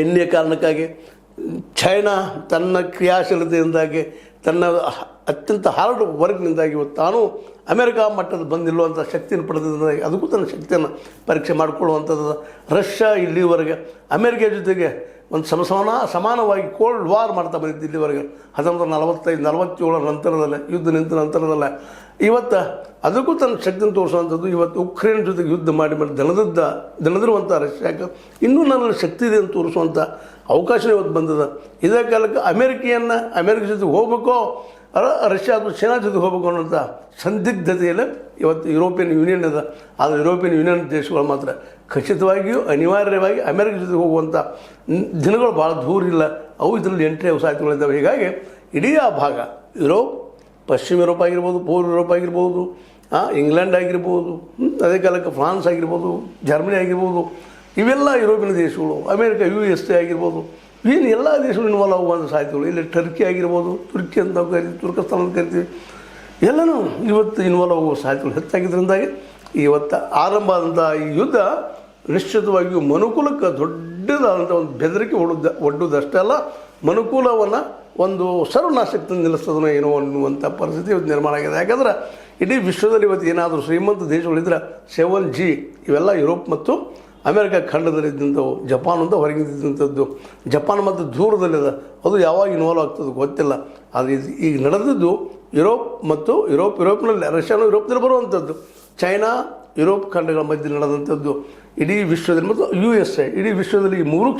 ಎಣ್ಣೆಯ ಕಾರಣಕ್ಕಾಗಿ ಚೈನಾ ತನ್ನ ಕ್ರಿಯಾಶೀಲತೆಯಿಂದಾಗಿ ತನ್ನ ಅತ್ಯಂತ ಹಾರ್ಡ್ ವರ್ಕ್ನಿಂದಾಗಿ ಇವತ್ತು ತಾನು ಅಮೆರಿಕ ಮಟ್ಟದ ಬಂದಿಲ್ಲುವಂಥ ಶಕ್ತಿಯನ್ನು ಪಡೆದಿದ್ದಾಗಿ ಅದಕ್ಕೂ ತನ್ನ ಶಕ್ತಿಯನ್ನು ಪರೀಕ್ಷೆ ಮಾಡಿಕೊಳ್ಳುವಂಥದ್ದು. ರಷ್ಯಾ ಇಲ್ಲಿವರೆಗೆ ಅಮೆರಿಕ ಜೊತೆಗೆ ಒಂದು ಸಮಾನವಾಗಿ ಕೋಲ್ಡ್ ವಾರ್ ಮಾಡ್ತಾ ಬಂದಿದ್ದು ಇಲ್ಲಿವರೆಗೆ 1945-47 ನಂತರದಲ್ಲೇ ಯುದ್ಧ ನಿಂತ ನಂತರದಲ್ಲೇ ಇವತ್ತು ಅದಕ್ಕೂ ತನ್ನ ಶಕ್ತಿಯನ್ನು ತೋರಿಸುವಂಥದ್ದು. ಇವತ್ತು ಉಕ್ರೇನ್ ಜೊತೆಗೆ ಯುದ್ಧ ಮಾಡಿ ದಣದಿರುವಂಥ ರಷ್ಯಾಕ್ಕೆ ಇನ್ನೂ ನನ್ನಲ್ಲಿ ಶಕ್ತಿ ಇದೆ ಅಂತ ತೋರಿಸುವಂಥ ಅವಕಾಶವೇ ಇವತ್ತು ಬಂದದ. ಇದೇ ಕಾಲಕ್ಕೆ ಅಮೆರಿಕ ಜೊತೆಗೆ ಹೋಗ್ಬೇಕೋ ರಷ್ಯಾ ಅಥವಾ ಚೈನಾ ಜೊತೆಗೆ ಹೋಗ್ಬೇಕು ಅನ್ನೋಂಥ ಸಂದಿಗ್ಧತೆಯಲ್ಲಿ ಇವತ್ತು ಯುರೋಪಿಯನ್ ಯೂನಿಯನ್ ಇದೆ. ಆದರೆ ಯುರೋಪಿಯನ್ ಯೂನಿಯನ್ ದೇಶಗಳು ಮಾತ್ರ ಖಚಿತವಾಗಿಯೂ ಅನಿವಾರ್ಯವಾಗಿ ಅಮೆರಿಕ ಜೊತೆಗೆ ಹೋಗುವಂಥ ದಿನಗಳು ಭಾಳ ದೂರ ಇಲ್ಲ. ಅವು ಇದರಲ್ಲಿ ಎಂಟ್ರಿ ಸಾಧ್ಯತೆಗಳಿದ್ದಾವೆ. ಹೀಗಾಗಿ ಇಡೀ ಆ ಭಾಗ ಯುರೋಪ್, ಪಶ್ಚಿಮ ಯುರೋಪ್ ಆಗಿರ್ಬೋದು, ಪೂರ್ವ ಯುರೋಪ್ ಆಗಿರ್ಬೋದು, ಇಂಗ್ಲೆಂಡ್ ಆಗಿರ್ಬೋದು, ಅದೇ ಕಾಲಕ್ಕೆ ಫ್ರಾನ್ಸ್ ಆಗಿರ್ಬೋದು, ಜರ್ಮನಿ ಆಗಿರ್ಬೋದು, ಇವೆಲ್ಲ ಯುರೋಪಿಯನ್ ದೇಶಗಳು, ಅಮೇರಿಕ USA ಆಗಿರ್ಬೋದು, ಏನು ಎಲ್ಲ ದೇಶಗಳು ಇನ್ವಾಲ್ವ್ ಆಗುವಂಥ ಸಾಧ್ಯತೆಗಳು. ಇಲ್ಲಿ ಟರ್ಕಿ ಆಗಿರ್ಬೋದು, ತುರ್ಕಿ ಅಂತ ಕರಿತೀವಿ, ತುರ್ಕಸ್ತಾನ ಅಂತ ಕರಿತೀವಿ, ಎಲ್ಲನೂ ಇವತ್ತು ಇನ್ವಾಲ್ವ್ ಆಗುವ ಸಾಧ್ಯತೆಗಳು ಹೆಚ್ಚಾಗಿದ್ದರಿಂದಾಗಿ ಇವತ್ತು ಆರಂಭ ಆದಂಥ ಈ ಯುದ್ಧ ನಿಶ್ಚಿತವಾಗಿಯೂ ಮನುಕುಲಕ್ಕೆ ದೊಡ್ಡದಾದಂಥ ಒಂದು ಬೆದರಿಕೆ ಒಡ್ಡುವುದಷ್ಟೇ ಅಲ್ಲ, ಮನುಕುಲವನ್ನು ಒಂದು ಸರ್ವನಾಶಕ್ಕೆ ನಿಲ್ಲಿಸ್ತದನೋ ಏನೋ ಅನ್ನುವಂಥ ಪರಿಸ್ಥಿತಿ ಇವತ್ತು ನಿರ್ಮಾಣ ಆಗಿದೆ. ಯಾಕಂದ್ರೆ ಇಡೀ ವಿಶ್ವದಲ್ಲಿ ಇವತ್ತು ಏನಾದರೂ ಶ್ರೀಮಂತ ದೇಶಗಳಿದ್ರೆ 7G ಇವೆಲ್ಲ ಯುರೋಪ್ ಮತ್ತು ಅಮೆರಿಕ ಖಂಡದಲ್ಲಿದ್ದಂಥವು. ಜಪಾನ್ ಅಂತ ಹೊರಗಿದ್ದಂಥದ್ದು. ಜಪಾನ್ ಮತ್ತು ದೂರದಲ್ಲಿದೆ, ಅದು ಯಾವಾಗ ಇನ್ವಾಲ್ವ್ ಆಗ್ತದೆ ಗೊತ್ತಿಲ್ಲ. ಆದರೆ ಈಗ ನಡೆದಿದ್ದು ಯುರೋಪ್ನಲ್ಲಿ ರಷ್ಯಾನು ಯುರೋಪ್ನಲ್ಲಿ ಬರುವಂಥದ್ದು, ಚೈನಾ ಯುರೋಪ್ ಖಂಡಗಳ ಮಧ್ಯೆ ನಡೆದಂಥದ್ದು ಇಡೀ ವಿಶ್ವದಲ್ಲಿ ಮತ್ತು USA ಇಡೀ ವಿಶ್ವದಲ್ಲಿ ಈ ಮೂರು